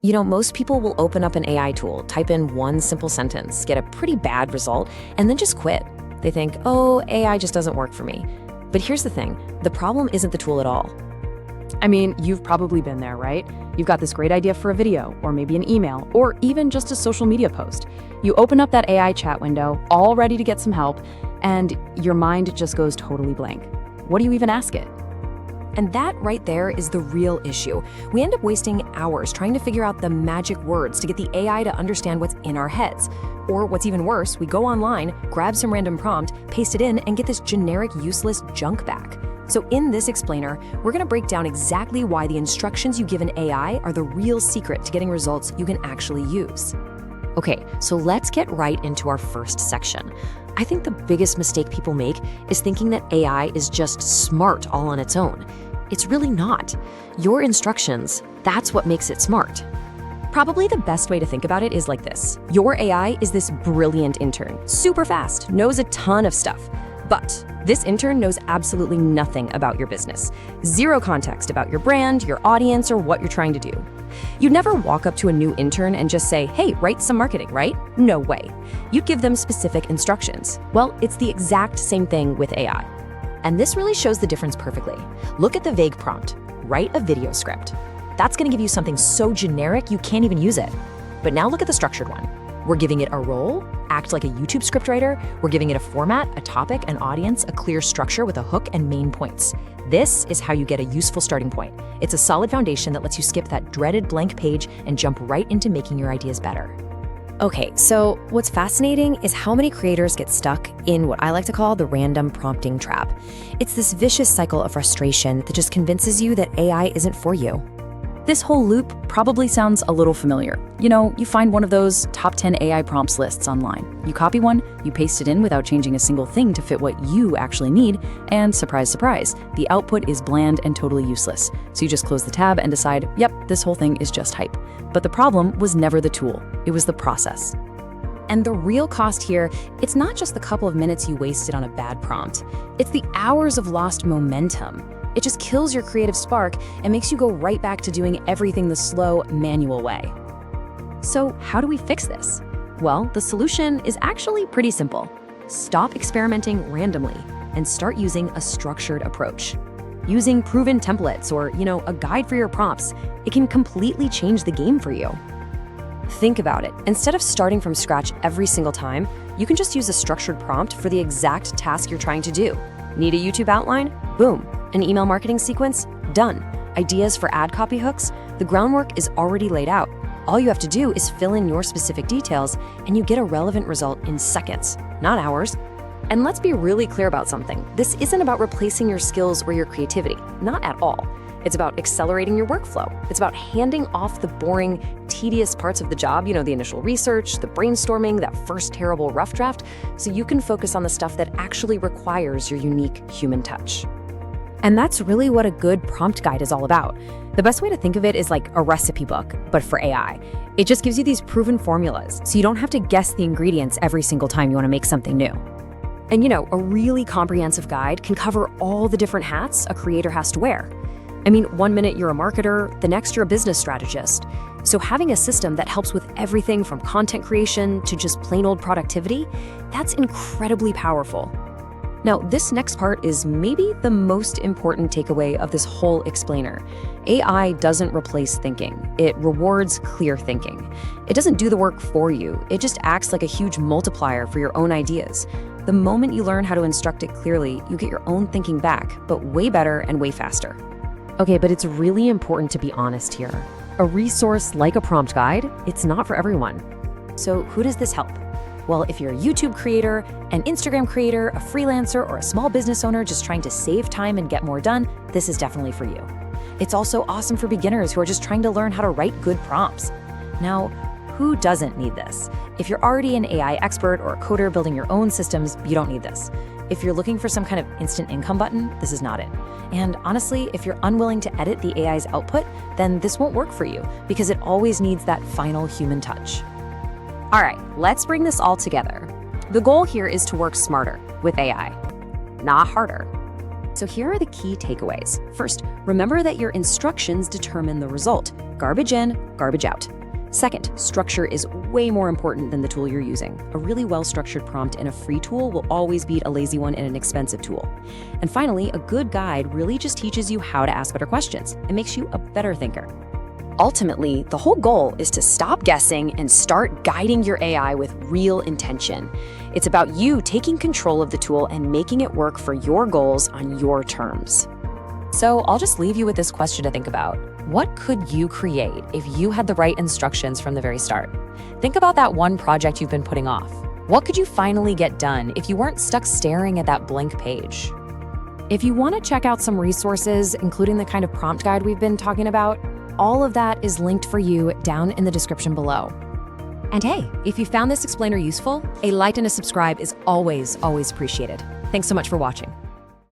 Most people will open up an AI tool, type in one simple sentence, get a pretty bad result, and then just quit. They think, oh, AI just doesn't work for me. But here's the thing, the problem isn't the tool at all. I mean, you've probably been there, right? You've got this great idea for a video, or maybe an email, or even just a social media post. You open up that AI chat window, all ready to get some help, and your mind just goes totally blank. What do you even ask it? And that right there is the real issue. We end up wasting hours trying to figure out the magic words to get the AI to understand what's in our heads. Or what's even worse, we go online, grab some random prompt, paste it in, and get this generic, useless junk back. So in this explainer, we're going to break down exactly why the instructions you give an AI are the real secret to getting results you can actually use. Okay, so let's get right into our first section. I think the biggest mistake people make is thinking that AI is just smart all on its own. It's really not. Your instructions, that's what makes it smart. Probably the best way to think about it is like this. Your AI is this brilliant intern, super fast, knows a ton of stuff. But this intern knows absolutely nothing about your business. Zero context about your brand, your audience, or what you're trying to do. You'd never walk up to a new intern and just say, hey, write some marketing, right? No way. You'd give them specific instructions. Well, it's the exact same thing with AI. And this really shows the difference perfectly. Look at the vague prompt, write a video script. That's gonna give you something so generic you can't even use it. But now look at the structured one. We're giving it a role, act like a YouTube scriptwriter. We're giving it a format, a topic, an audience, a clear structure with a hook and main points. This is how you get a useful starting point. It's a solid foundation that lets you skip that dreaded blank page and jump right into making your ideas better. Okay, so what's fascinating is how many creators get stuck in what I like to call the random prompting trap. It's this vicious cycle of frustration that just convinces you that AI isn't for you. This whole loop probably sounds a little familiar. You find one of those top 10 AI prompts lists online. You copy one, you paste it in without changing a single thing to fit what you actually need, and surprise, surprise, the output is bland and totally useless. So you just close the tab and decide, yep, this whole thing is just hype. But the problem was never the tool, it was the process. And the real cost here, it's not just the couple of minutes you wasted on a bad prompt. It's the hours of lost momentum. It just kills your creative spark and makes you go right back to doing everything the slow, manual way. So how do we fix this? Well, the solution is actually pretty simple. Stop experimenting randomly and start using a structured approach. Using proven templates or, a guide for your prompts, it can completely change the game for you. Think about it. Instead of starting from scratch every single time, you can just use a structured prompt for the exact task you're trying to do. Need a YouTube outline? Boom. An email marketing sequence? Done. Ideas for ad copy hooks? The groundwork is already laid out. All you have to do is fill in your specific details and you get a relevant result in seconds, not hours. And let's be really clear about something. This isn't about replacing your skills or your creativity, not at all. It's about accelerating your workflow. It's about handing off the boring, tedious parts of the job, the initial research, the brainstorming, that first terrible rough draft, so you can focus on the stuff that actually requires your unique human touch. And that's really what a good prompt guide is all about. The best way to think of it is like a recipe book, but for AI. It just gives you these proven formulas, so you don't have to guess the ingredients every single time you want to make something new. And a really comprehensive guide can cover all the different hats a creator has to wear. I mean, one minute you're a marketer, the next you're a business strategist. So having a system that helps with everything from content creation to just plain old productivity, that's incredibly powerful. Now, this next part is maybe the most important takeaway of this whole explainer. AI doesn't replace thinking. It rewards clear thinking. It doesn't do the work for you. It just acts like a huge multiplier for your own ideas. The moment you learn how to instruct it clearly, you get your own thinking back, but way better and way faster. Okay, but it's really important to be honest here. A resource like a prompt guide, it's not for everyone. So who does this help? Well, if you're a YouTube creator, an Instagram creator, a freelancer, or a small business owner just trying to save time and get more done, this is definitely for you. It's also awesome for beginners who are just trying to learn how to write good prompts. Now, who doesn't need this? If you're already an AI expert or a coder building your own systems, you don't need this. If you're looking for some kind of instant income button, this is not it. And honestly, if you're unwilling to edit the AI's output, then this won't work for you because it always needs that final human touch. All right, let's bring this all together. The goal here is to work smarter with AI, not harder. So here are the key takeaways. First, remember that your instructions determine the result. Garbage in, garbage out. Second, structure is way more important than the tool you're using. A really well-structured prompt in a free tool will always beat a lazy one in an expensive tool. And finally, a good guide really just teaches you how to ask better questions. It makes you a better thinker. Ultimately, the whole goal is to stop guessing and start guiding your AI with real intention. It's about you taking control of the tool and making it work for your goals on your terms. So I'll just leave you with this question to think about. What could you create if you had the right instructions from the very start? Think about that one project you've been putting off. What could you finally get done if you weren't stuck staring at that blank page? If you want to check out some resources, including the kind of prompt guide we've been talking about, all of that is linked for you down in the description below. And hey, if you found this explainer useful, a like and a subscribe is always appreciated. Thanks so much for watching.